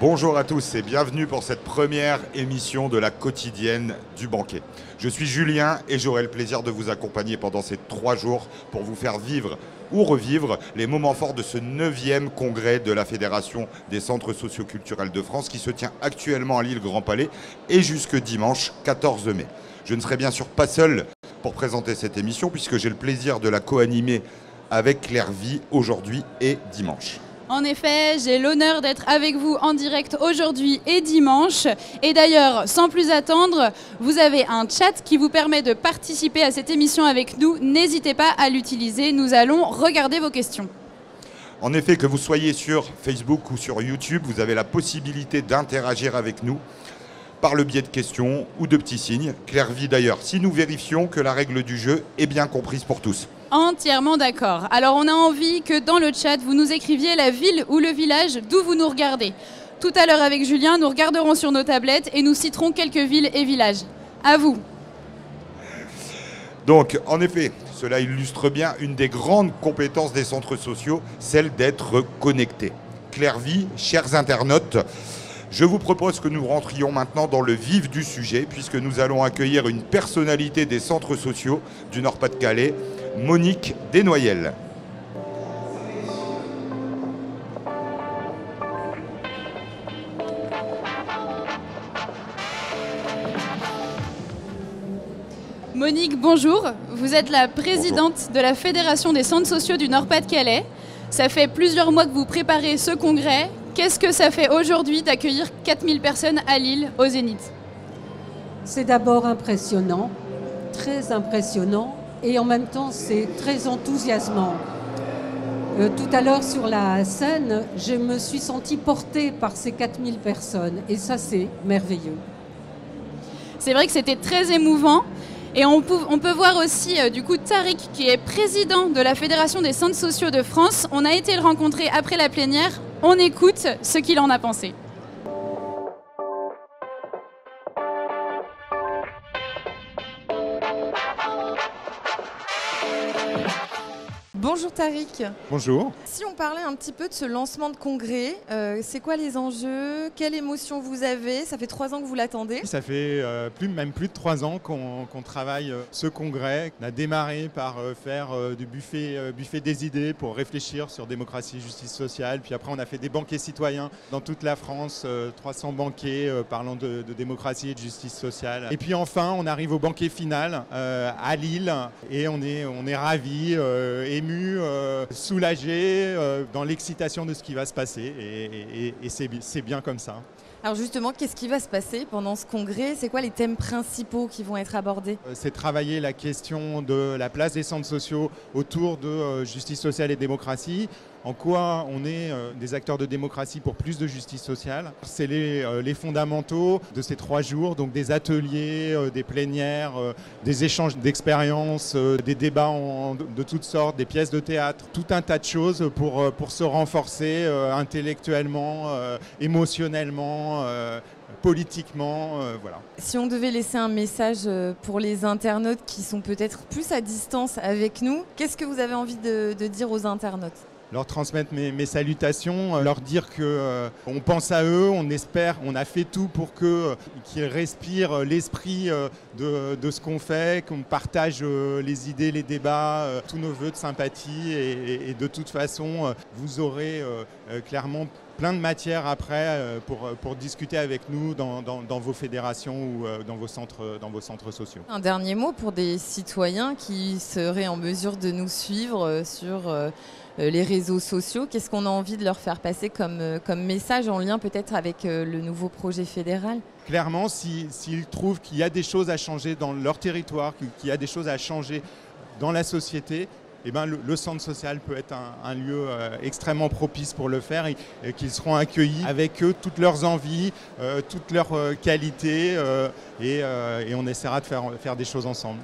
Bonjour à tous et bienvenue pour cette première émission de la quotidienne du banquet. Je suis Julien et j'aurai le plaisir de vous accompagner pendant ces 3 jours pour vous faire vivre ou revivre les moments forts de ce 9e congrès de la Fédération des centres socioculturels de France qui se tient actuellement à l'île Grand Palais et jusque dimanche 14 mai. Je ne serai bien sûr pas seul pour présenter cette émission puisque j'ai le plaisir de la co-animer avec Claire Vie aujourd'hui et dimanche. En effet, j'ai l'honneur d'être avec vous en direct aujourd'hui et dimanche. Et d'ailleurs, sans plus attendre, vous avez un chat qui vous permet de participer à cette émission avec nous. N'hésitez pas à l'utiliser, nous allons regarder vos questions. En effet, que vous soyez sur Facebook ou sur YouTube, vous avez la possibilité d'interagir avec nous par le biais de questions ou de petits signes. Claire Vie d'ailleurs, si nous vérifions que la règle du jeu est bien comprise pour tous. Entièrement d'accord. Alors on a envie que dans le chat, vous nous écriviez la ville ou le village d'où vous nous regardez. Tout à l'heure avec Julien, nous regarderons sur nos tablettes et nous citerons quelques villes et villages. À vous. Donc, en effet, cela illustre bien une des grandes compétences des centres sociaux, celle d'être connectés. Claire Vie, chers internautes, je vous propose que nous rentrions maintenant dans le vif du sujet puisque nous allons accueillir une personnalité des centres sociaux du Nord-Pas-de-Calais, Monique Desnoyelles. Monique, bonjour. Vous êtes la présidente de la Fédération des centres sociaux du Nord-Pas-de-Calais. Ça fait plusieurs mois que vous préparez ce congrès. Qu'est-ce que ça fait aujourd'hui d'accueillir 4000 personnes à Lille, au Zénith? C'est d'abord impressionnant, très impressionnant, et en même temps c'est très enthousiasmant. Tout à l'heure sur la scène, je me suis sentie portée par ces 4000 personnes, et ça c'est merveilleux. C'est vrai que c'était très émouvant. Et on peut voir aussi du coup Tariq qui est président de la Fédération des centres sociaux de France. On a été le rencontrer après la plénière. On écoute ce qu'il en a pensé. Bonjour Tariq. Bonjour. Si on parlait un petit peu de ce lancement de congrès, c'est quoi les enjeux? Quelle émotion vous avez? Ça fait 3 ans que vous l'attendez. Ça fait même plus de 3 ans qu'on travaille ce congrès. On a démarré par faire du buffet des idées pour réfléchir sur démocratie et justice sociale. Puis après, on a fait des banquets citoyens dans toute la France, 300 banquets parlant de démocratie et de justice sociale. Et puis enfin, on arrive au banquet final à Lille et on est ravis, émus, soulagés dans l'excitation de ce qui va se passer et c'est bien comme ça. Alors justement, qu'est-ce qui va se passer pendant ce congrès? C'est quoi les thèmes principaux qui vont être abordés? C'est travailler la question de la place des centres sociaux autour de justice sociale et démocratie. En quoi on est des acteurs de démocratie pour plus de justice sociale. C'est les fondamentaux de ces 3 jours, donc des ateliers, des plénières, des échanges d'expériences, des débats de toutes sortes, des pièces de théâtre, tout un tas de choses pour se renforcer intellectuellement, émotionnellement, politiquement, voilà. Si on devait laisser un message pour les internautes qui sont peut-être plus à distance avec nous, qu'est-ce que vous avez envie de dire aux internautes? Leur transmettre mes salutations, leur dire qu'on pense à eux, on espère, on a fait tout pour qu'ils respirent l'esprit de ce qu'on fait, qu'on partage les idées, les débats, tous nos vœux de sympathie et de toute façon, vous aurez clairement plein de matières après pour discuter avec nous dans vos fédérations ou dans vos centres sociaux. Un dernier mot pour des citoyens qui seraient en mesure de nous suivre sur les réseaux sociaux. Qu'est-ce qu'on a envie de leur faire passer comme message en lien peut-être avec le nouveau projet fédéral? Clairement, s'ils trouvent qu'il y a des choses à changer dans leur territoire, qu'il y a des choses à changer dans la société, eh ben, le centre social peut être un lieu extrêmement propice pour le faire et qu'ils seront accueillis avec eux, toutes leurs envies, toutes leurs qualités et on essaiera de faire des choses ensemble.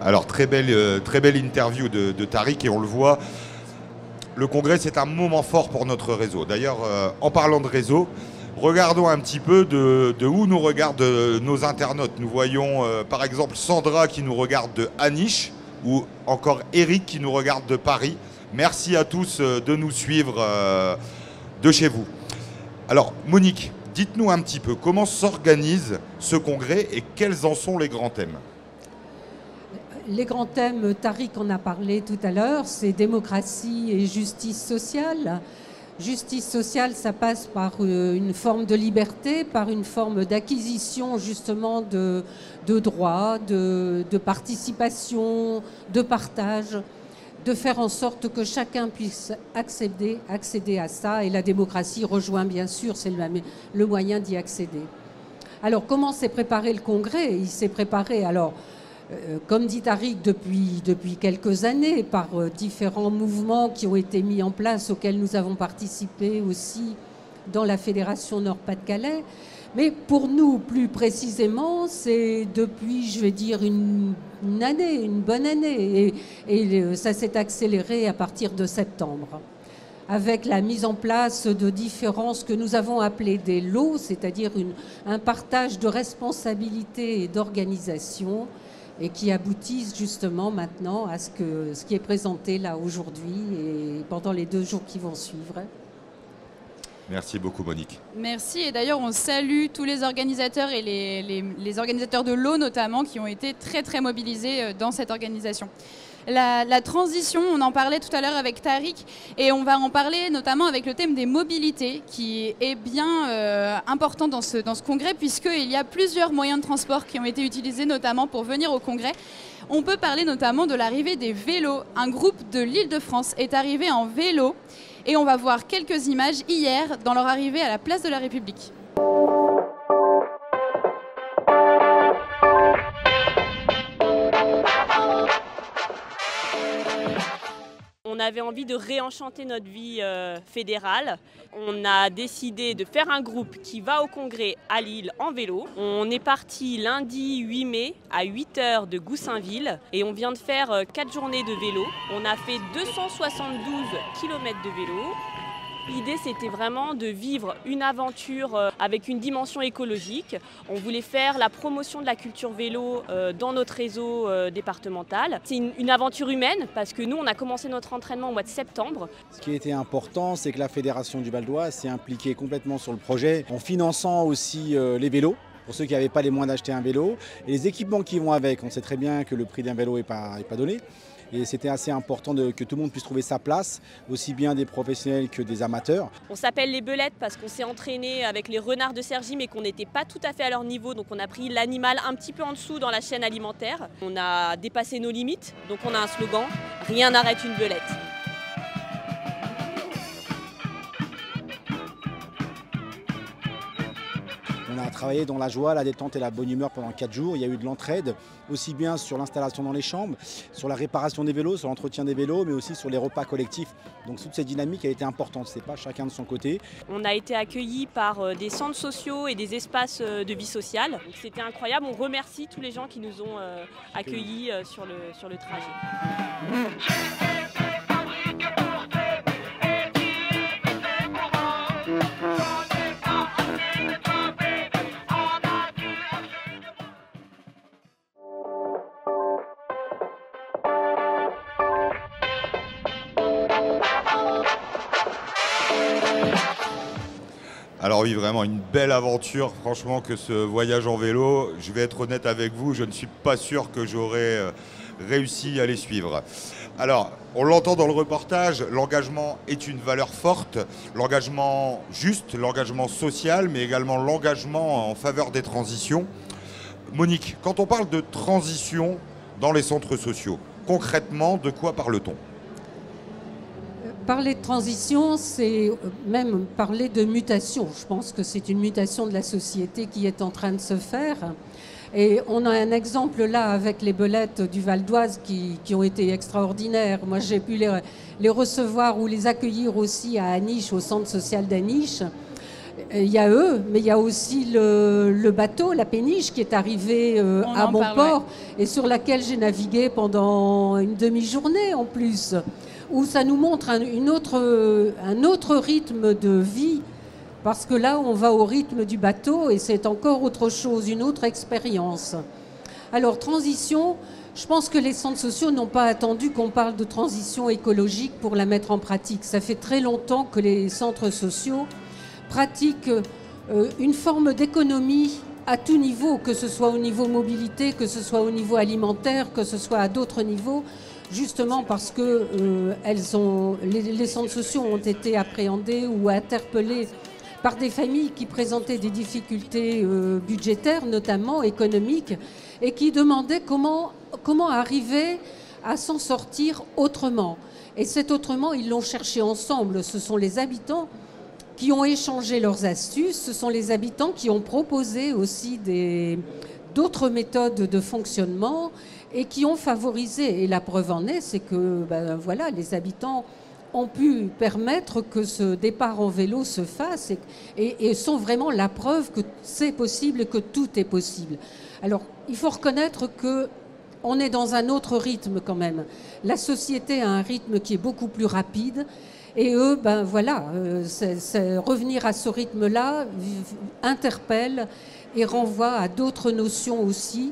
Alors, très belle interview de Tariq et on le voit. Le congrès, c'est un moment fort pour notre réseau. D'ailleurs, en parlant de réseau, Regardons un petit peu de où nous regardent nos internautes. Nous voyons par exemple Sandra qui nous regarde de Aniche ou encore Eric qui nous regarde de Paris. Merci à tous de nous suivre de chez vous. Alors Monique, dites-nous un petit peu comment s'organise ce congrès et quels en sont les grands thèmes? Les grands thèmes, Tariq en a parlé tout à l'heure, c'est démocratie et justice sociale. Justice sociale, ça passe par une forme de liberté, par une forme d'acquisition justement de droits, de participation, de partage, de faire en sorte que chacun puisse accéder à ça. Et la démocratie rejoint bien sûr, c'est le moyen d'y accéder. Alors comment s'est préparé le congrès? Il s'est préparé alors... comme dit Tariq, depuis quelques années, par différents mouvements qui ont été mis en place, auxquels nous avons participé aussi dans la Fédération Nord-Pas-de-Calais. Mais pour nous, plus précisément, c'est depuis, je vais dire, une année, une bonne année. Et ça s'est accéléré à partir de septembre, avec la mise en place de différents, ce que nous avons appelé des lots, c'est-à-dire un partage de responsabilités et d'organisation, et qui aboutissent justement maintenant à ce qui est présenté là aujourd'hui et pendant les 2 jours qui vont suivre. Merci beaucoup Monique. Merci, et d'ailleurs on salue tous les organisateurs et les organisateurs de l'eau notamment qui ont été très très mobilisés dans cette organisation. La transition, on en parlait tout à l'heure avec Tariq et on va en parler notamment avec le thème des mobilités qui est bien important dans ce congrès puisqu'il y a plusieurs moyens de transport qui ont été utilisés notamment pour venir au congrès. On peut parler notamment de l'arrivée des vélos. Un groupe de l'Île-de-France est arrivé en vélo et on va voir quelques images hier dans leur arrivée à la place de la République. On avait envie de réenchanter notre vie fédérale. On a décidé de faire un groupe qui va au congrès à Lille en vélo. On est parti lundi 8 mai à 8h de Goussainville et on vient de faire 4 journées de vélo. On a fait 272 km de vélo. L'idée, c'était vraiment de vivre une aventure avec une dimension écologique. On voulait faire la promotion de la culture vélo dans notre réseau départemental. C'est une aventure humaine parce que nous, on a commencé notre entraînement au mois de septembre. Ce qui était important, c'est que la Fédération du Val d'Oise s'est impliquée complètement sur le projet en finançant aussi les vélos. Pour ceux qui n'avaient pas les moyens d'acheter un vélo. Et les équipements qui vont avec, on sait très bien que le prix d'un vélo n'est pas donné. Et c'était assez important que tout le monde puisse trouver sa place, aussi bien des professionnels que des amateurs. On s'appelle les Belettes parce qu'on s'est entraîné avec les renards de Cergy mais qu'on n'était pas tout à fait à leur niveau. Donc on a pris l'animal un petit peu en dessous dans la chaîne alimentaire. On a dépassé nos limites, donc on a un slogan, rien n'arrête une belette. On a travaillé dans la joie, la détente et la bonne humeur pendant 4 jours. Il y a eu de l'entraide, aussi bien sur l'installation dans les chambres, sur la réparation des vélos, sur l'entretien des vélos, mais aussi sur les repas collectifs. Donc toute cette dynamique a été importante, c'est pas chacun de son côté. On a été accueillis par des centres sociaux et des espaces de vie sociale. C'était incroyable, on remercie tous les gens qui nous ont accueillis sur le trajet. Alors oui, vraiment une belle aventure, franchement, que ce voyage en vélo. Je vais être honnête avec vous, je ne suis pas sûr que j'aurais réussi à les suivre. Alors, on l'entend dans le reportage, l'engagement est une valeur forte, l'engagement juste, l'engagement social, mais également l'engagement en faveur des transitions. Monique, quand on parle de transition dans les centres sociaux, concrètement, de quoi parle-t-on ? Parler de transition, c'est même parler de mutation. Je pense que c'est une mutation de la société qui est en train de se faire. Et on a un exemple là avec les Belettes du Val d'Oise qui ont été extraordinaires. Moi, j'ai pu les recevoir ou les accueillir aussi à Aniche, au centre social d'Aniche. Il y a eux, mais il y a aussi le bateau, la péniche, qui est arrivé à Montport et sur laquelle j'ai navigué pendant une demi-journée en plus, où ça nous montre un autre rythme de vie Parce que là, on va au rythme du bateau et c'est encore autre chose, une autre expérience. Alors, transition, je pense que les centres sociaux n'ont pas attendu qu'on parle de transition écologique pour la mettre en pratique. Ça fait très longtemps que les centres sociaux pratiquent une forme d'économie à tout niveau, que ce soit au niveau mobilité, que ce soit au niveau alimentaire, que ce soit à d'autres niveaux, justement parce que les centres sociaux ont été appréhendés ou interpellés par des familles qui présentaient des difficultés budgétaires, notamment économiques, et qui demandaient comment arriver à s'en sortir autrement. Et cet autrement, ils l'ont cherché ensemble. Ce sont les habitants qui ont échangé leurs astuces, ce sont les habitants qui ont proposé aussi d'autres méthodes de fonctionnement et qui ont favorisé. Et la preuve en est, c'est que voilà, les habitants ont pu permettre que ce départ en vélo se fasse et sont vraiment la preuve que c'est possible et que tout est possible. Alors, il faut reconnaître qu'on est dans un autre rythme quand même. La société a un rythme qui est beaucoup plus rapide et eux, revenir à ce rythme-là interpelle et renvoie à d'autres notions aussi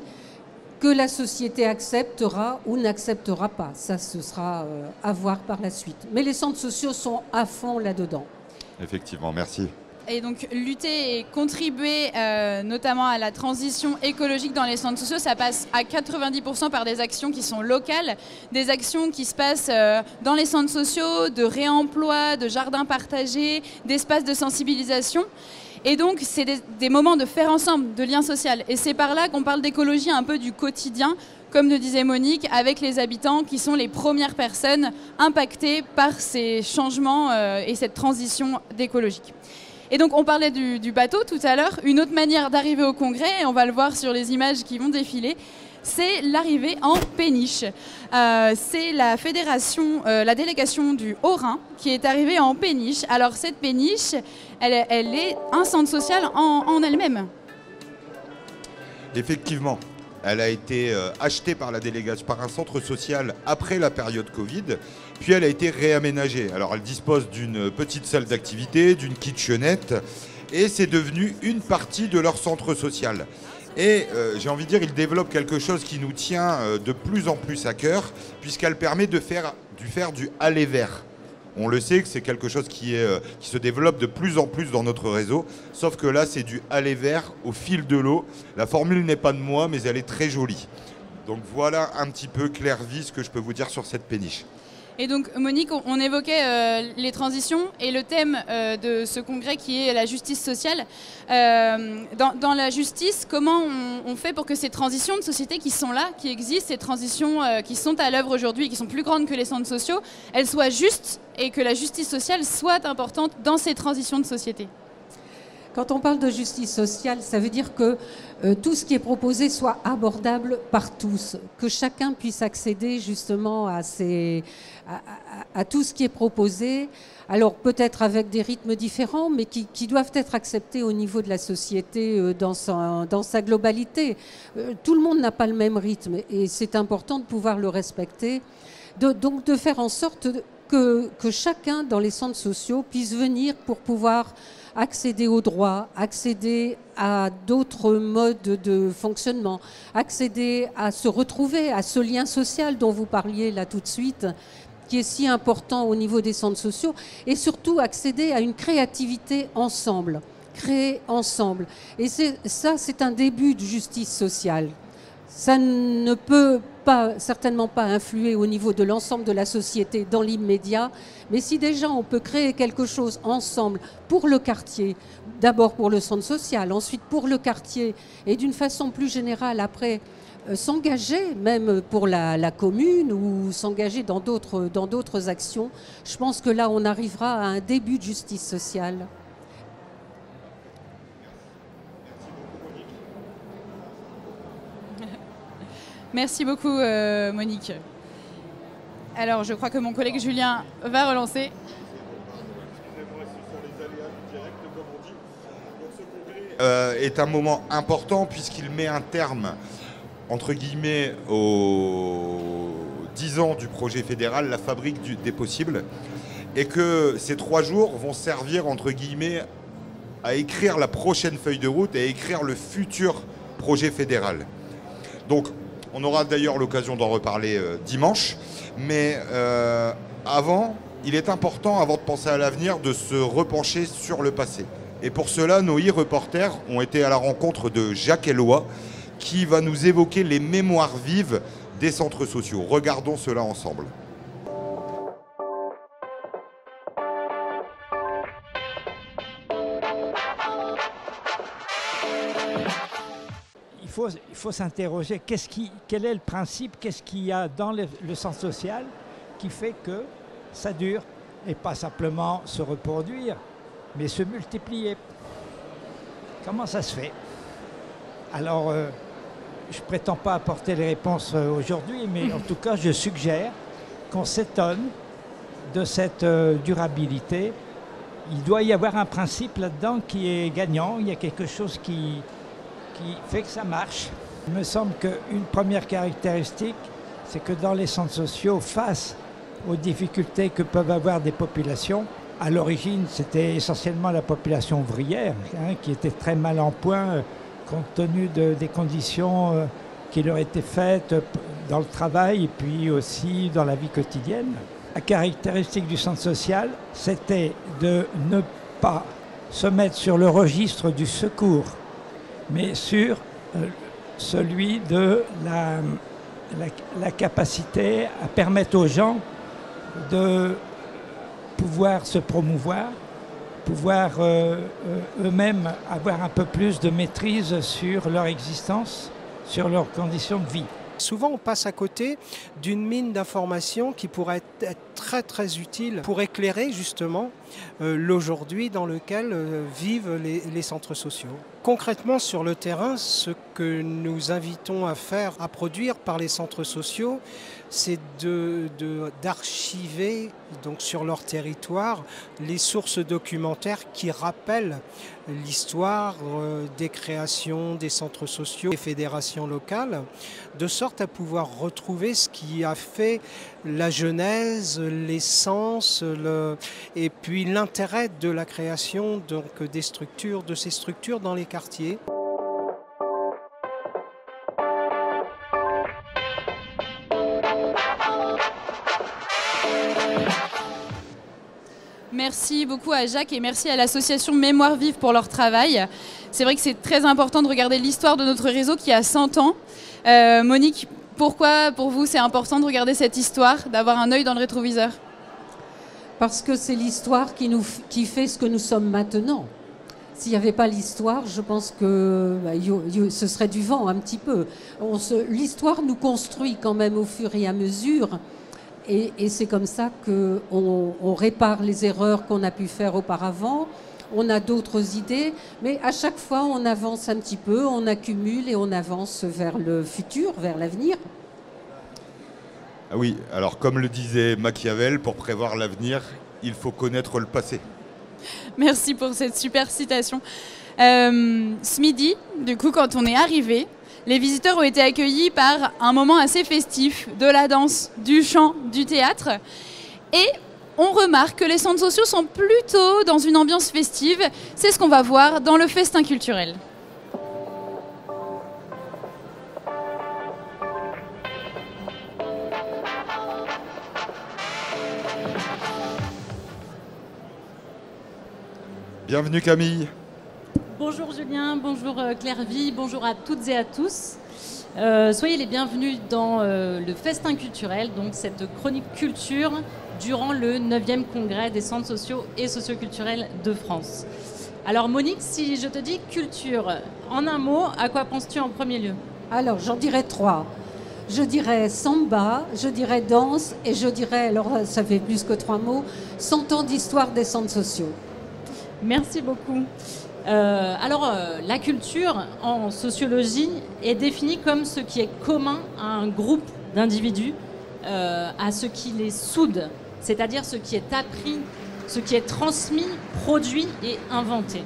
que la société acceptera ou n'acceptera pas. Ça, ce sera à voir par la suite. Mais les centres sociaux sont à fond là-dedans. Effectivement, merci. Et donc lutter et contribuer notamment à la transition écologique dans les centres sociaux, ça passe à 90% par des actions qui sont locales, des actions qui se passent dans les centres sociaux, de réemploi, de jardins partagés, d'espaces de sensibilisation. Et donc, c'est des moments de faire ensemble, de lien social. Et c'est par là qu'on parle d'écologie un peu du quotidien, comme le disait Monique, avec les habitants qui sont les premières personnes impactées par ces changements et cette transition d'écologique. Et donc, on parlait du bateau tout à l'heure. Une autre manière d'arriver au congrès, et on va le voir sur les images qui vont défiler, c'est l'arrivée en péniche. C'est la fédération, la délégation du Haut-Rhin qui est arrivée en péniche. Alors cette péniche, elle est un centre social en elle-même. Effectivement, elle a été achetée par la délégation, par un centre social après la période Covid, puis elle a été réaménagée. Alors elle dispose d'une petite salle d'activité, d'une kitchenette, et c'est devenu une partie de leur centre social. Et j'ai envie de dire, il développe quelque chose qui nous tient de plus en plus à cœur, puisqu'elle permet de faire du aller vers. On le sait que c'est quelque chose qui se développe de plus en plus dans notre réseau, sauf que là, c'est du aller vers au fil de l'eau. La formule n'est pas de moi, mais elle est très jolie. Donc voilà un petit peu clair-vie ce que je peux vous dire sur cette péniche. Et donc Monique, on évoquait les transitions et le thème de ce congrès qui est la justice sociale. Dans la justice, comment on fait pour que ces transitions de société qui sont là, qui existent, ces transitions qui sont à l'œuvre aujourd'hui et qui sont plus grandes que les centres sociaux, elles soient justes et que la justice sociale soit importante dans ces transitions de société? Quand on parle de justice sociale, ça veut dire que tout ce qui est proposé soit abordable par tous, que chacun puisse accéder justement à tout ce qui est proposé, alors peut-être avec des rythmes différents, mais qui doivent être acceptés au niveau de la société dans sa globalité. Tout le monde n'a pas le même rythme et c'est important de pouvoir le respecter, donc de faire en sorte que chacun dans les centres sociaux puisse venir pour pouvoir accéder aux droits, accéder à d'autres modes de fonctionnement, accéder à se retrouver, à ce lien social dont vous parliez là tout de suite, qui est si important au niveau des centres sociaux, et surtout accéder à une créativité ensemble, créer ensemble. Et ça, c'est un début de justice sociale. Ça ne peut certainement pas influer au niveau de l'ensemble de la société dans l'immédiat, mais si déjà on peut créer quelque chose ensemble pour le quartier, d'abord pour le centre social, ensuite pour le quartier, et d'une façon plus générale après, s'engager même pour la commune ou s'engager dans d'autres actions, je pense que là on arrivera à un début de justice sociale. Merci beaucoup Monique. Alors je crois que mon collègue Julien va relancer. Est un moment important puisqu'il met un terme, entre guillemets, aux 10 ans du projet fédéral, la fabrique des possibles, et que ces 3 jours vont servir, entre guillemets, à écrire la prochaine feuille de route et à écrire le futur projet fédéral. Donc, on aura d'ailleurs l'occasion d'en reparler dimanche, mais avant, il est important, avant de penser à l'avenir, de se repencher sur le passé. Et pour cela, nos e-reporters ont été à la rencontre de Jacques Eloi, qui va nous évoquer les mémoires vives des centres sociaux. Regardons cela ensemble. Il faut s'interroger quel est le principe, qu'est-ce qu'il y a dans le centre social qui fait que ça dure et pas simplement se reproduire, mais se multiplier. Comment ça se fait? Alors, je ne prétends pas apporter les réponses aujourd'hui, mais en tout cas, je suggère qu'on s'étonne de cette durabilité. Il doit y avoir un principe là-dedans qui est gagnant. Il y a quelque chose qui fait que ça marche. Il me semble qu'une première caractéristique, c'est que dans les centres sociaux, face aux difficultés que peuvent avoir des populations, à l'origine, c'était essentiellement la population ouvrière qui était très mal en point compte tenu des conditions qui leur étaient faites dans le travail et puis aussi dans la vie quotidienne. La caractéristique du centre social, c'était de ne pas se mettre sur le registre du secours, mais sur celui de la capacité à permettre aux gens de pouvoir se promouvoir, pouvoir eux-mêmes avoir un peu plus de maîtrise sur leur existence, sur leurs conditions de vie. Souvent, on passe à côté d'une mine d'informations qui pourrait être très très utile pour éclairer justement l'aujourd'hui dans lequel vivent les centres sociaux. Concrètement, sur le terrain, ce que nous invitons à faire, à produire par les centres sociaux, c'est d'archiver donc sur leur territoire les sources documentaires qui rappellent l'histoire des créations des centres sociaux, des fédérations locales, de sorte à pouvoir retrouver ce qui a fait la genèse, l'essence, et puis l'intérêt de la création donc, de ces structures dans les quartiers. Merci beaucoup à Jacques et merci à l'association Mémoire Vive pour leur travail. C'est vrai que c'est très important de regarder l'histoire de notre réseau qui a 100 ans. Monique, pourquoi pour vous c'est important de regarder cette histoire, d'avoir un œil dans le rétroviseur? Parce que c'est l'histoire qui fait ce que nous sommes maintenant. S'il n'y avait pas l'histoire, je pense que ce serait du vent un petit peu. L'histoire nous construit quand même au fur et à mesure. Et c'est comme ça qu'on répare les erreurs qu'on a pu faire auparavant. On a d'autres idées, mais à chaque fois, on avance un petit peu, on accumule et on avance vers le futur, vers l'avenir. Ah oui, alors comme le disait Machiavel, pour prévoir l'avenir, il faut connaître le passé. Merci pour cette super citation. Ce midi, du coup, quand on est arrivé, les visiteurs ont été accueillis par un moment assez festif, de la danse, du chant, du théâtre. Et on remarque que les centres sociaux sont plutôt dans une ambiance festive. C'est ce qu'on va voir dans le festin culturel. Bienvenue Camille. Bonjour Julien, bonjour Claire-Vie, bonjour à toutes et à tous. Soyez les bienvenus dans le festin culturel, donc cette chronique culture durant le 9e congrès des centres sociaux et socioculturels de France. Alors Monique, si je te dis culture, en un mot, à quoi penses-tu en premier lieu? Alors j'en dirais 3. Je dirais samba, je dirais danse et je dirais, alors ça fait plus que 3 mots, 100 ans d'histoire des centres sociaux. Merci beaucoup. La culture en sociologie est définie comme ce qui est commun à un groupe d'individus, à ce qui les soude, c'est-à-dire ce qui est appris, ce qui est transmis, produit et inventé.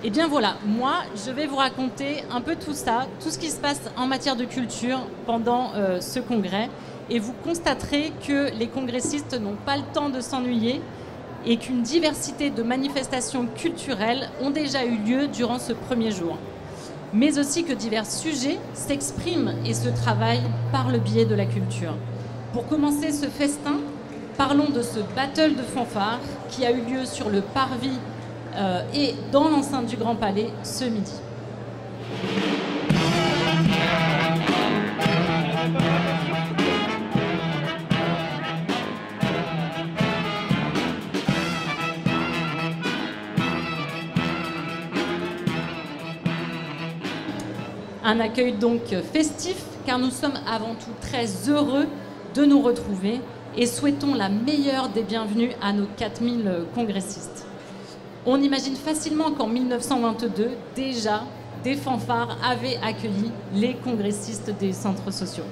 Et bien voilà, moi je vais vous raconter un peu tout ça, tout ce qui se passe en matière de culture pendant ce congrès, et vous constaterez que les congressistes n'ont pas le temps de s'ennuyer, et qu'une diversité de manifestations culturelles ont déjà eu lieu durant ce premier jour. Mais aussi que divers sujets s'expriment et se travaillent par le biais de la culture. Pour commencer ce festin, parlons de ce battle de fanfare qui a eu lieu sur le parvis et dans l'enceinte du Grand Palais ce midi. Un accueil donc festif, car nous sommes avant tout très heureux de nous retrouver et souhaitons la meilleure des bienvenues à nos 4000 congressistes. On imagine facilement qu'en 1922, déjà, des fanfares avaient accueilli les congressistes des centres sociaux.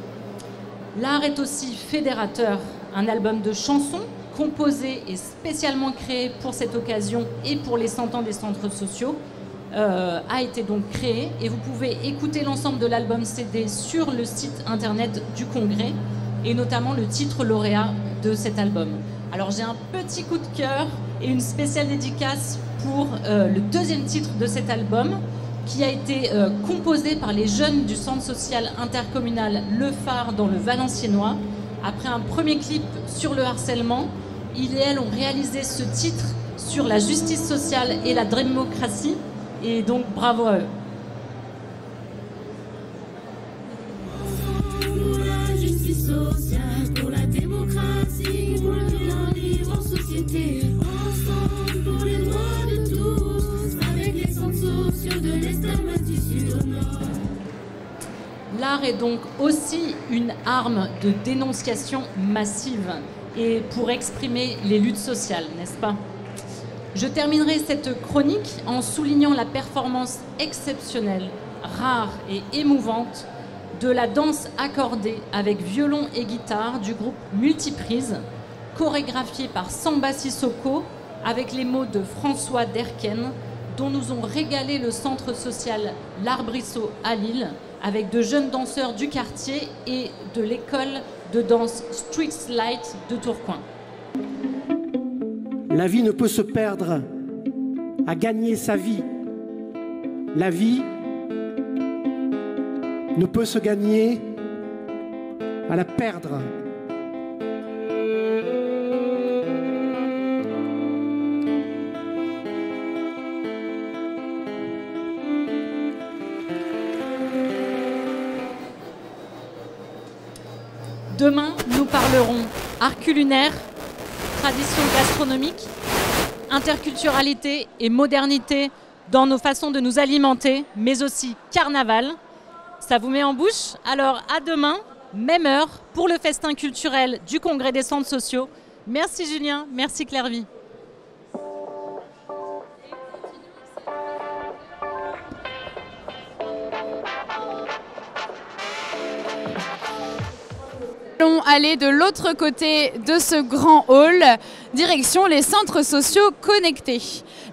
L'art est aussi fédérateur. Un album de chansons composé et spécialement créé pour cette occasion et pour les 100 ans des centres sociaux a été donc créé et vous pouvez écouter l'ensemble de l'album CD sur le site internet du Congrès et notamment le titre lauréat de cet album. Alors j'ai un petit coup de cœur et une spéciale dédicace pour le deuxième titre de cet album qui a été composé par les jeunes du centre social intercommunal Le Phare dans le Valenciennois. Après un premier clip sur le harcèlement, ils et elles ont réalisé ce titre sur la justice sociale et la démocratie. Et donc, bravo à eux. Pour la justice sociale, pour la démocratie, pour le vivre en société. Ensemble pour les droits de tous, avec les centres sociaux de l'Est à l'Ouest, du Sud au Nord. L'art est donc aussi une arme de dénonciation massive et pour exprimer les luttes sociales, n'est-ce pas ? Je terminerai cette chronique en soulignant la performance exceptionnelle, rare et émouvante de la danse accordée avec violon et guitare du groupe Multiprise, chorégraphiée par Samba Sissoko avec les mots de François Derken, dont nous ont régalé le centre social L'Arbrisseau à Lille, avec de jeunes danseurs du quartier et de l'école de danse Street Light de Tourcoing. La vie ne peut se perdre à gagner sa vie. La vie ne peut se gagner à la perdre. Demain, nous parlerons art culinaire, tradition gastronomique, interculturalité et modernité dans nos façons de nous alimenter, mais aussi carnaval. Ça vous met en bouche? Alors à demain, même heure, pour le festin culturel du Congrès des centres sociaux. Merci Julien, merci Claire-Vie. Nous allons aller de l'autre côté de ce grand hall, direction les centres sociaux connectés.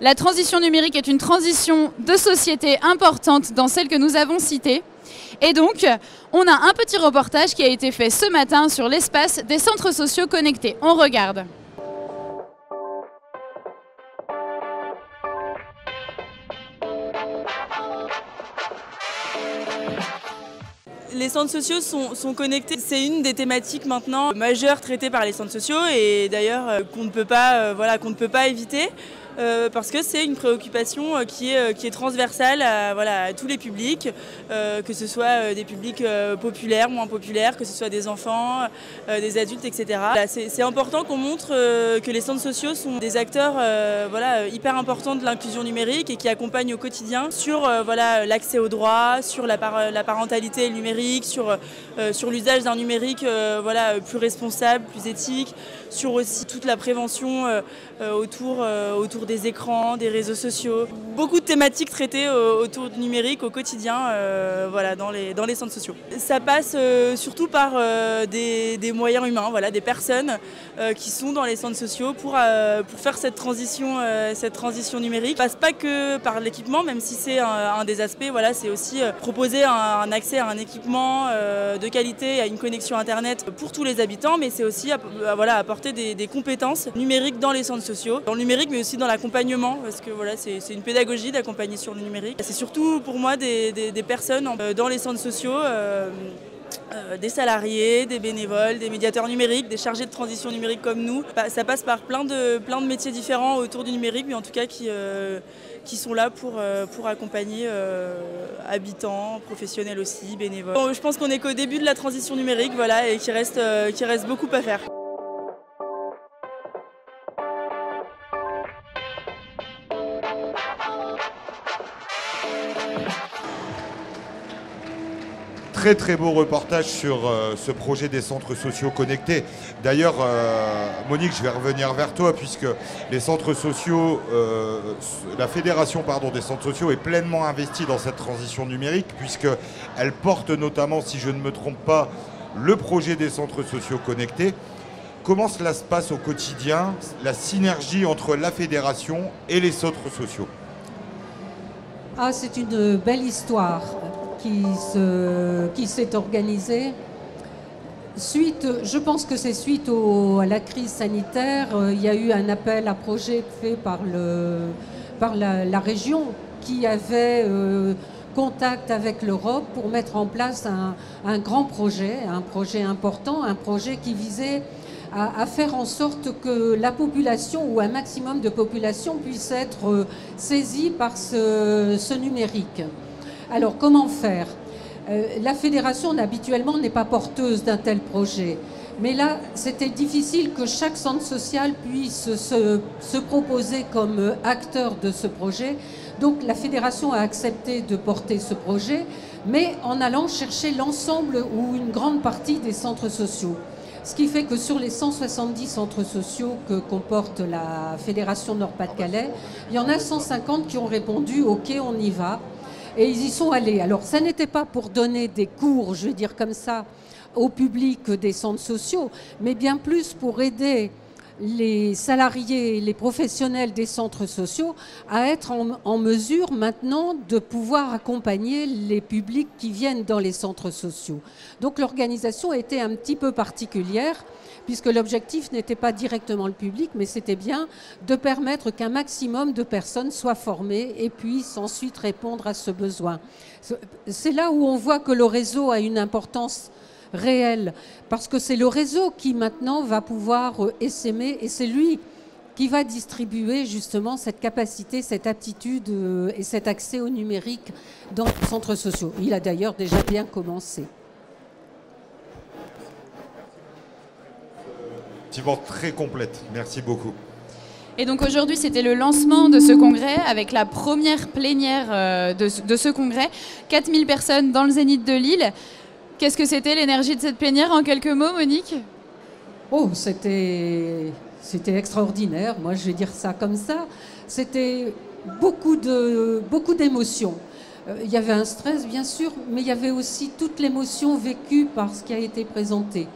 La transition numérique est une transition de société importante dans celle que nous avons citée. Et donc, on a un petit reportage qui a été fait ce matin sur l'espace des centres sociaux connectés. On regarde. Les centres sociaux sont connectés. C'est une des thématiques maintenant majeures traitées par les centres sociaux et d'ailleurs qu'on ne peut pas éviter. Parce que c'est une préoccupation qui est transversale à tous les publics, que ce soit des publics populaires, moins populaires, que ce soit des enfants, des adultes, etc. C'est important qu'on montre que les centres sociaux sont des acteurs hyper importants de l'inclusion numérique et qui accompagnent au quotidien sur l'accès aux droits, sur la parentalité numérique, sur l'usage d'un numérique plus responsable, plus éthique, sur aussi toute la prévention autour autour des écrans, des réseaux sociaux. Beaucoup de thématiques traitées autour du numérique au quotidien voilà, dans les centres sociaux. Ça passe surtout par des moyens humains, voilà, des personnes qui sont dans les centres sociaux pour faire cette transition numérique. Ça ne passe pas que par l'équipement, même si c'est un des aspects, voilà, c'est aussi proposer un accès à un équipement de qualité, à une connexion Internet pour tous les habitants, mais c'est aussi voilà, apporter des compétences numériques dans les centres sociaux, dans le numérique mais aussi dans l'accompagnement, parce que voilà, c'est une pédagogie d'accompagner sur le numérique. C'est surtout pour moi des personnes dans les centres sociaux, des salariés, des bénévoles, des médiateurs numériques, des chargés de transition numérique comme nous. Ça passe par plein de métiers différents autour du numérique, mais en tout cas qui sont là pour accompagner habitants, professionnels aussi, bénévoles. Bon, je pense qu'on n'est qu'au début de la transition numérique, voilà, et qu'il reste beaucoup à faire. Très très beau reportage sur ce projet des centres sociaux connectés. D'ailleurs, Monique, je vais revenir vers toi puisque les centres sociaux, la fédération des centres sociaux est pleinement investie dans cette transition numérique puisqu'elle porte notamment, si je ne me trompe pas, le projet des centres sociaux connectés. Comment cela se passe au quotidien, la synergie entre la fédération et les centres sociaux? Ah, c'est une belle histoire qui s'est organisée. Je pense que c'est suite à la crise sanitaire. Il y a eu un appel à projet fait par la région qui avait contact avec l'Europe pour mettre en place un grand projet, un projet important, un projet qui visait à faire en sorte que la population ou un maximum de population puisse être saisie par ce numérique. Alors, comment faire? La fédération, habituellement, n'est pas porteuse d'un tel projet. Mais là, c'était difficile que chaque centre social puisse se proposer comme acteur de ce projet. Donc, la fédération a accepté de porter ce projet, mais en allant chercher l'ensemble ou une grande partie des centres sociaux. Ce qui fait que sur les 170 centres sociaux que comporte la Fédération Nord-Pas-de-Calais, il y en a 150 qui ont répondu « OK, on y va ». Et ils y sont allés. Alors, ça n'était pas pour donner des cours, je vais dire comme ça, au public des centres sociaux, mais bien plus pour aider les salariés, les professionnels des centres sociaux à être en mesure maintenant de pouvoir accompagner les publics qui viennent dans les centres sociaux. Donc l'organisation était un petit peu particulière puisque l'objectif n'était pas directement le public, mais c'était bien de permettre qu'un maximum de personnes soient formées et puissent ensuite répondre à ce besoin. C'est là où on voit que le réseau a une importance réel, parce que c'est le réseau qui maintenant va pouvoir essaimer et c'est lui qui va distribuer justement cette capacité, cette aptitude et cet accès au numérique dans les centres sociaux. Il a d'ailleurs déjà bien commencé. Effectivement très complète, merci beaucoup. Et donc aujourd'hui, c'était le lancement de ce congrès avec la première plénière de ce congrès. 4000 personnes dans le Zénith de Lille. Qu'est-ce que c'était l'énergie de cette plénière en quelques mots, Monique? Oh, c'était extraordinaire, moi je vais dire ça comme ça. C'était beaucoup d'émotions. Il y avait un stress, bien sûr, mais il y avait aussi toute l'émotion vécue par ce qui a été présenté.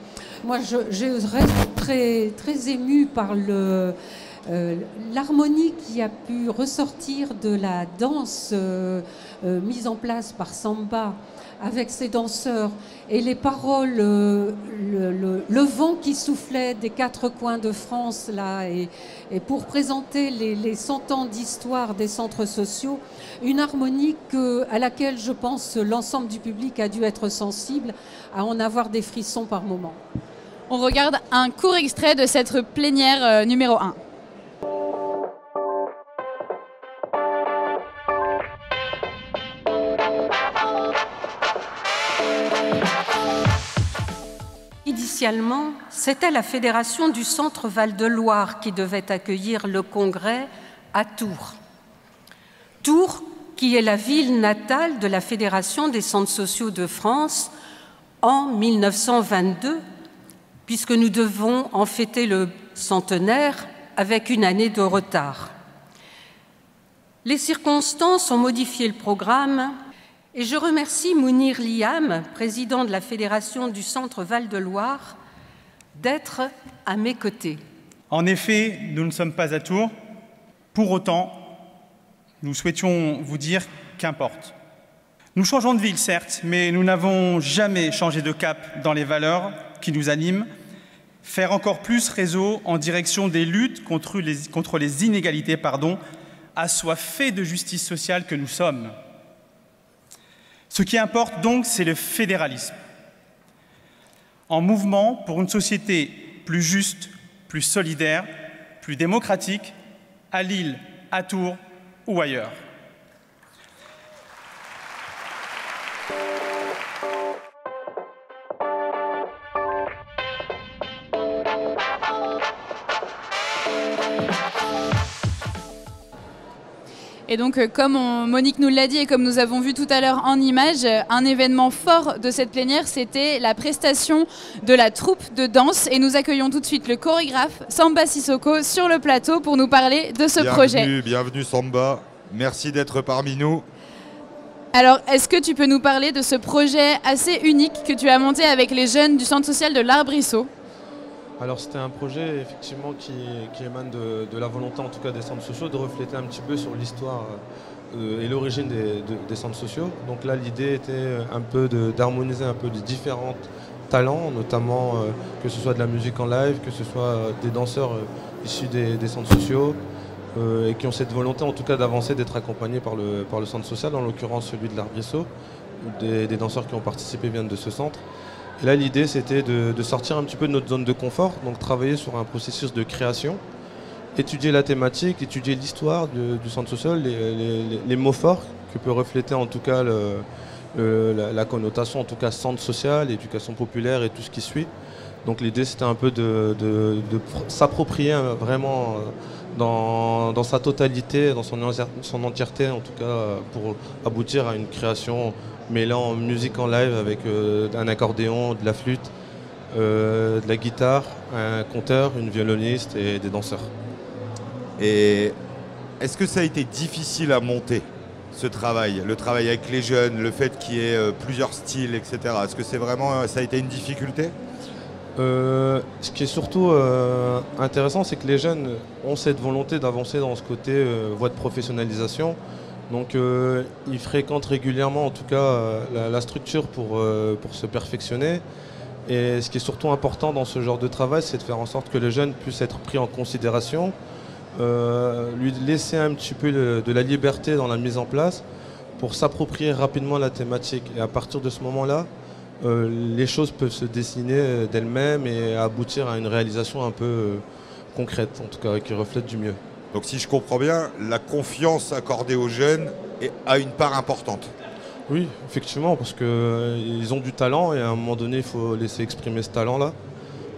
Moi, je reste très, très émue par l'harmonie qui a pu ressortir de la danse mise en place par Samba, avec ses danseurs, et les paroles, le vent qui soufflait des quatre coins de France, là, et pour présenter les 100 ans d'histoire des centres sociaux, une harmonie à laquelle je pense l'ensemble du public a dû être sensible, à en avoir des frissons par moment. On regarde un court extrait de cette plénière numéro 1. Initialement, c'était la Fédération du Centre Val-de-Loire qui devait accueillir le congrès à Tours. Tours, qui est la ville natale de la Fédération des centres sociaux de France en 1922, puisque nous devons en fêter le centenaire avec une année de retard. Les circonstances ont modifié le programme et je remercie Mounir Liam, président de la Fédération du Centre Val-de-Loire, d'être à mes côtés. En effet, nous ne sommes pas à Tours. Pour autant, nous souhaitions vous dire qu'importe. Nous changeons de ville, certes, mais nous n'avons jamais changé de cap dans les valeurs qui nous animent. Faire encore plus réseau en direction des luttes contre les inégalités, assoiffés de justice sociale que nous sommes. Ce qui importe donc, c'est le fédéralisme. En mouvement pour une société plus juste, plus solidaire, plus démocratique, à Lille, à Tours ou ailleurs. Et donc, comme Monique nous l'a dit et comme nous avons vu tout à l'heure en images, un événement fort de cette plénière, c'était la prestation de la troupe de danse. Et nous accueillons tout de suite le chorégraphe Samba Sissoko sur le plateau pour nous parler de ce projet. Bienvenue Samba, merci d'être parmi nous. Alors, est-ce que tu peux nous parler de ce projet assez unique que tu as monté avec les jeunes du Centre social de l'Arbrisseau ? Alors c'était un projet effectivement qui émane de la volonté en tout cas des centres sociaux de refléter un petit peu sur l'histoire et l'origine des centres sociaux. Donc là l'idée était un peu d'harmoniser un peu de différents talents, notamment que ce soit de la musique en live, que ce soit des danseurs issus des centres sociaux et qui ont cette volonté en tout cas d'avancer, d'être accompagnés par le centre social, en l'occurrence celui de l'Arbrisseau. Des danseurs qui ont participé viennent de ce centre. Et là, l'idée, c'était de sortir un petit peu de notre zone de confort, donc travailler sur un processus de création, étudier la thématique, étudier l'histoire du centre social, les mots forts que peut refléter en tout cas la connotation, en tout cas centre social, éducation populaire et tout ce qui suit. Donc l'idée, c'était un peu de s'approprier vraiment dans sa totalité, dans son entièreté, en tout cas, pour aboutir à une création mêlant musique en live avec un accordéon, de la flûte, de la guitare, un conteur, une violoniste et des danseurs. Et est-ce que ça a été difficile à monter, ce travail, le travail avec les jeunes, le fait qu'il y ait plusieurs styles, etc. Est-ce que ça a été une difficulté ? Ce qui est surtout intéressant, c'est que les jeunes ont cette volonté d'avancer dans ce côté voie de professionnalisation. Donc ils fréquentent régulièrement en tout cas la structure pour se perfectionner. Et ce qui est surtout important dans ce genre de travail, c'est de faire en sorte que les jeunes puissent être pris en considération, lui laisser un petit peu de la liberté dans la mise en place pour s'approprier rapidement la thématique. Et à partir de ce moment-là, les choses peuvent se dessiner d'elles-mêmes et aboutir à une réalisation un peu concrète, en tout cas qui reflète du mieux. Donc si je comprends bien, la confiance accordée aux jeunes a une part importante. Oui, effectivement, parce qu'ils ont du talent et à un moment donné, il faut laisser exprimer ce talent-là.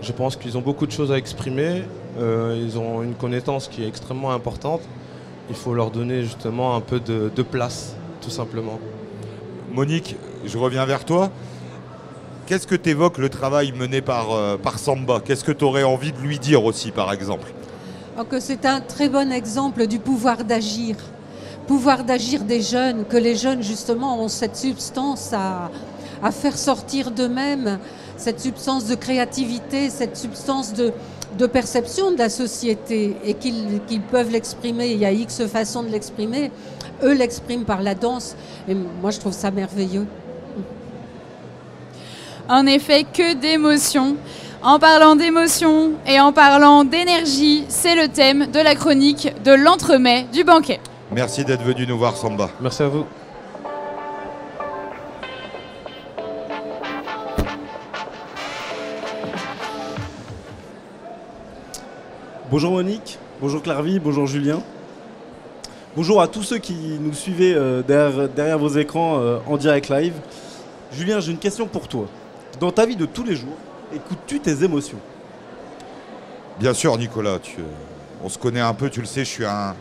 Je pense qu'ils ont beaucoup de choses à exprimer, ils ont une connaissance qui est extrêmement importante. Il faut leur donner justement un peu de place, tout simplement. Monique, je reviens vers toi. Qu'est-ce que t'évoque le travail mené par Samba? Qu'est-ce que tu aurais envie de lui dire aussi, par exemple? Que c'est un très bon exemple du pouvoir d'agir des jeunes, que les jeunes justement ont cette substance à faire sortir d'eux-mêmes, cette substance de créativité, cette substance de perception de la société et qu'ils peuvent l'exprimer. Il y a X façons de l'exprimer, eux l'expriment par la danse et moi je trouve ça merveilleux. En effet, que d'émotions. En parlant d'émotions et en parlant d'énergie, c'est le thème de la chronique de l'entremets du banquet. Merci d'être venu nous voir, Samba. Merci à vous. Bonjour Monique, bonjour Clarvie, bonjour Julien. Bonjour à tous ceux qui nous suivaient derrière vos écrans en direct live. Julien, j'ai une question pour toi. Dans ta vie de tous les jours, écoutes-tu tes émotions? Bien sûr, Nicolas. On se connaît un peu, tu le sais, je suis un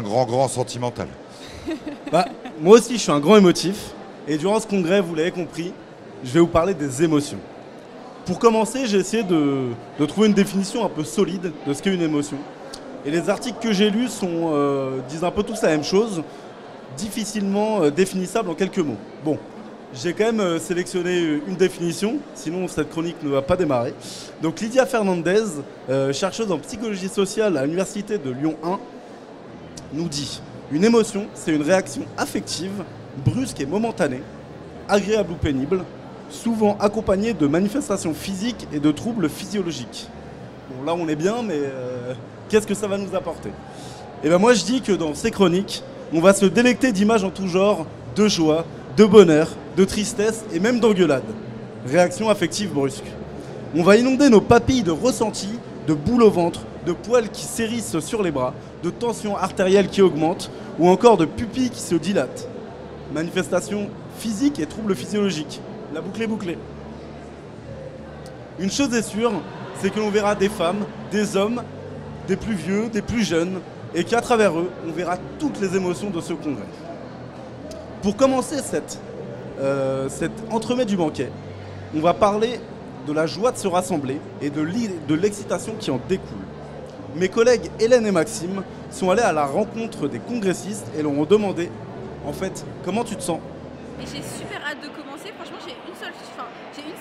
grand sentimental. Moi aussi, je suis un grand émotif. Et durant ce congrès, vous l'avez compris, je vais vous parler des émotions. Pour commencer, j'ai essayé de trouver une définition un peu solide de ce qu'est une émotion. Et les articles que j'ai lus disent un peu tous la même chose, difficilement définissables en quelques mots. Bon, j'ai quand même sélectionné une définition, sinon cette chronique ne va pas démarrer. Donc Lydia Fernandez, chercheuse en psychologie sociale à l'université de Lyon 1, nous dit « Une émotion, c'est une réaction affective, brusque et momentanée, agréable ou pénible, souvent accompagnée de manifestations physiques et de troubles physiologiques. » Bon, là on est bien, mais qu'est-ce que ça va nous apporter? Et bien moi je dis que dans ces chroniques, on va se délecter d'images en tout genre, de joie, de bonheur, de tristesse et même d'engueulade. Réaction affective brusque. On va inonder nos papilles de ressentis, de boules au ventre, de poils qui s'hérissent sur les bras, de tension artérielle qui augmente ou encore de pupilles qui se dilatent. Manifestations physiques et troubles physiologiques. La boucle est bouclée. Une chose est sûre, c'est que l'on verra des femmes, des hommes, des plus vieux, des plus jeunes, et qu'à travers eux, on verra toutes les émotions de ce congrès. Pour commencer cet entremets du banquet, on va parler de la joie de se rassembler et de l'excitation qui en découle. Mes collègues Hélène et Maxime sont allés à la rencontre des congressistes et leur ont demandé, en fait, comment tu te sens? Et j'ai super hâte de commencer. Franchement, j'ai une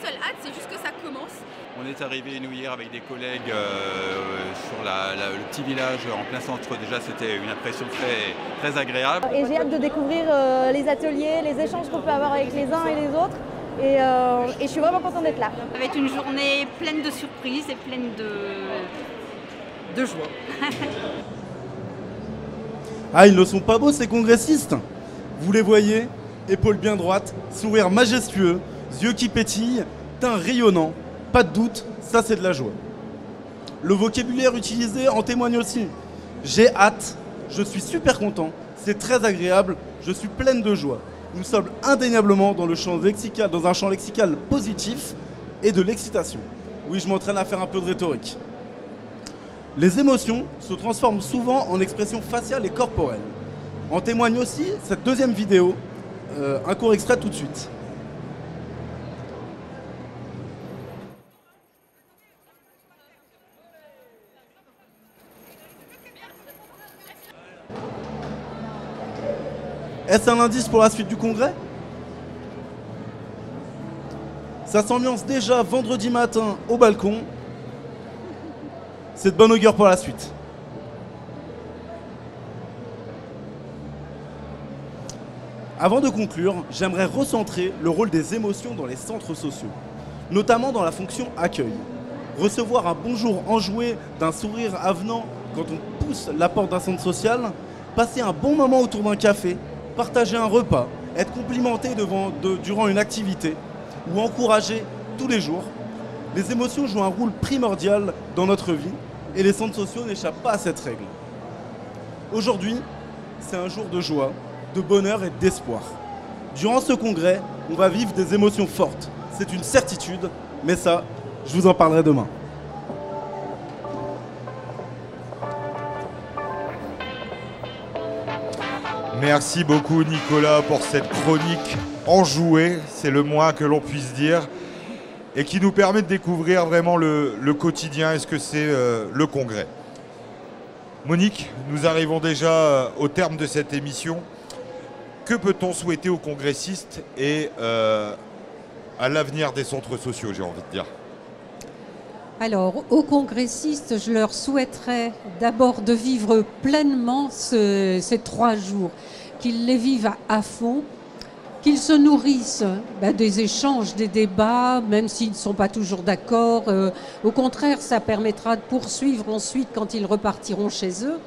seule hâte, c'est juste que ça commence. On est arrivé nous hier avec des collègues sur le petit village en plein centre. Déjà, c'était une impression très agréable. Et j'ai hâte de découvrir les ateliers, les échanges qu'on peut avoir avec les uns et les autres. Et je suis vraiment contente d'être là. Ça va être une journée pleine de surprises et pleine de joie. Ah, ils ne sont pas beaux ces congressistes? Vous les voyez? Épaules bien droites, sourire majestueux, yeux qui pétillent, teint rayonnant. Pas de doute, ça c'est de la joie. Le vocabulaire utilisé en témoigne aussi. J'ai hâte, je suis super content, c'est très agréable, je suis pleine de joie. Nous sommes indéniablement dans un champ lexical positif et de l'excitation. Oui, je m'entraîne à faire un peu de rhétorique. Les émotions se transforment souvent en expressions faciales et corporelles. En témoigne aussi cette deuxième vidéo, un court extrait tout de suite. Est-ce un indice pour la suite du congrès? Ça s'ambiance déjà vendredi matin au balcon. C'est de bonne augure pour la suite. Avant de conclure, j'aimerais recentrer le rôle des émotions dans les centres sociaux, notamment dans la fonction accueil. Recevoir un bonjour enjoué d'un sourire avenant quand on pousse la porte d'un centre social, passer un bon moment autour d'un café, partager un repas, être complimenté durant une activité ou encouragé tous les jours. Les émotions jouent un rôle primordial dans notre vie et les centres sociaux n'échappent pas à cette règle. Aujourd'hui, c'est un jour de joie, de bonheur et d'espoir. Durant ce congrès, on va vivre des émotions fortes. C'est une certitude, mais ça, je vous en parlerai demain. Merci beaucoup Nicolas pour cette chronique enjouée, c'est le moins que l'on puisse dire, et qui nous permet de découvrir vraiment le quotidien et ce que c'est le congrès. Monique, nous arrivons déjà au terme de cette émission. Que peut-on souhaiter aux congressistes et à l'avenir des centres sociaux, j'ai envie de dire? Alors, aux congressistes, je leur souhaiterais d'abord de vivre pleinement ces 3 jours, qu'ils les vivent à fond, qu'ils se nourrissent des échanges, des débats, même s'ils ne sont pas toujours d'accord. Au contraire, ça permettra de poursuivre ensuite quand ils repartiront chez eux.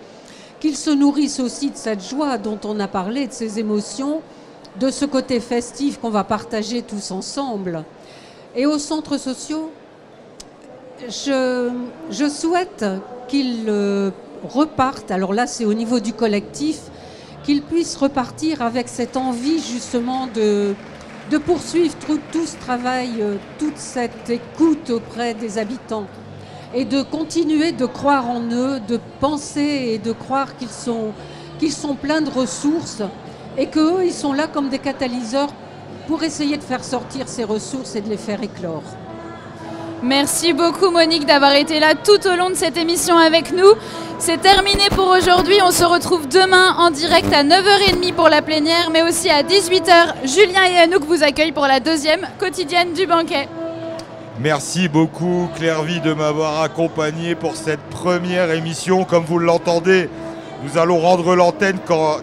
Qu'ils se nourrissent aussi de cette joie dont on a parlé, de ces émotions, de ce côté festif qu'on va partager tous ensemble. Et aux centres sociaux, je souhaite qu'ils repartent, alors là c'est au niveau du collectif, qu'ils puissent repartir avec cette envie justement de poursuivre tout ce travail, toute cette écoute auprès des habitants et de continuer de croire en eux, de penser et de croire qu'ils sont pleins de ressources et qu'eux ils sont là comme des catalyseurs pour essayer de faire sortir ces ressources et de les faire éclore. Merci beaucoup Monique d'avoir été là tout au long de cette émission avec nous. C'est terminé pour aujourd'hui. On se retrouve demain en direct à 9h30 pour la plénière, mais aussi à 18h. Julien et Anouk vous accueillent pour la deuxième quotidienne du banquet. Merci beaucoup Clairvy de m'avoir accompagné pour cette première émission. Comme vous l'entendez, nous allons rendre l'antenne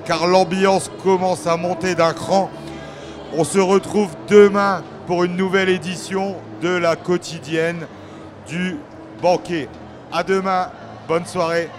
car l'ambiance commence à monter d'un cran. On se retrouve demain pour une nouvelle édition de la quotidienne du banquet. À demain, bonne soirée.